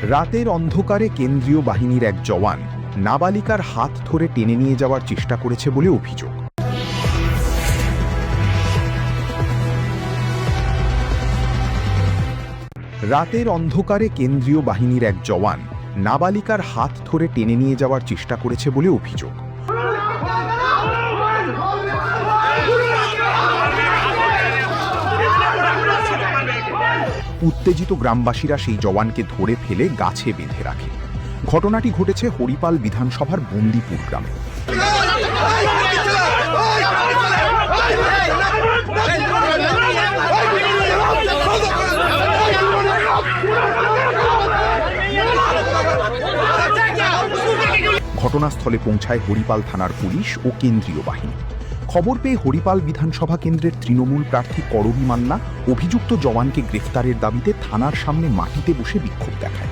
রাতের অন্ধকারে কেন্দ্রীয় বাহিনীর এক জওয়ান নাবালিকার হাত ধরে টেনে নিয়ে যাওয়ার চেষ্টা করেছে বলে অভিযোগ। রাতের অন্ধকারে কেন্দ্রীয় বাহিনীর এক জওয়ান নাবালিকার হাত ধরে টেনে নিয়ে যাওয়ার চেষ্টা করেছে বলে অভিযোগ। উত্তেজিত গ্রামবাসীরা সেই জওয়ানকে ধরে ফেলে গাছে বেঁধে রাখে। ঘটনাটি ঘটেছে হরিপাল বিধানসভার বন্দিপুর গ্রামে। ঘটনাস্থলে পৌঁছায় হরিপাল থানার পুলিশ ও কেন্দ্রীয় বাহিনী। খবর পেয়ে হরিপাল বিধানসভা কেন্দ্রের তৃণমূল প্রার্থী করবী মান্না অভিযুক্ত জওয়ানকে গ্রেফতারের দাবিতে থানার সামনে মাটিতে বসে বিক্ষোভ দেখায়।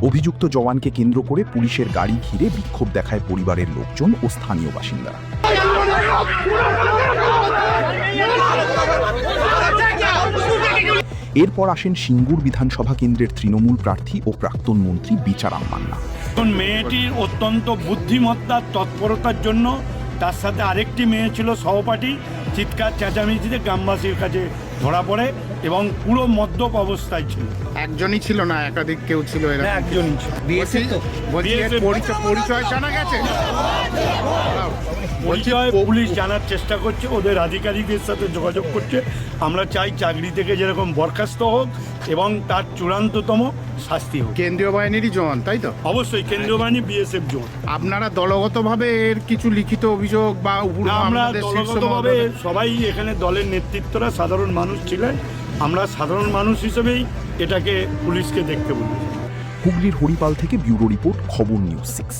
অভিযুক্ত জওয়ানকে কেন্দ্র করে পুলিশের গাড়ি ঘিরে বিক্ষোভ দেখায় পরিবারের লোকজন ও স্থানীয় বাসিন্দারা। এরপর আসেন সিঙ্গুর বিধানসভা কেন্দ্রের তৃণমূল প্রার্থী ও প্রাক্তন মন্ত্রী বিচারাম মান্না। মেয়েটির অত্যন্ত বুদ্ধিমত্তার তৎপরতার জন্য তার সাথে আরেকটি মেয়ে ছিল সহপাঠী, চিৎকার চেঁচামেচিতে গ্রামবাসীর কাছে ধরা পড়ে এবং পুরো মদ্যপ অবস্থায় ছিল। একজনই ছিল না, একাধিক কেউ ছিল? একজনই ছিল। পরিচয় জানা গেছে? পরিচয় পুলিশ জানার চেষ্টা করছে, ওদের আধিকারিকদের সাথে যোগাযোগ করছে। আমরা চাই চাকরি থেকে যেরকম বরখাস্ত হোক এবং তার চূড়ান্ততম শাস্তি হোক। কেন্দ্রীয় বাহিনীরই জওয়ান, তাই তো? অবশ্যই কেন্দ্রীয় বাহিনী, বিএসএফ জওয়ান। আপনারা দলগতভাবে এর কিছু লিখিত অভিযোগ বা আমরা দলগতভাবে সবাই এখানে দলের নেতৃত্বরা সাধারণ মানুষ ছিলেন, আমরা সাধারণ মানুষ হিসেবেই এটাকে পুলিশকে দেখতে বলি। হুগলির হরিপাল থেকে ব্যুরো রিপোর্ট, খবর নিউজ 6।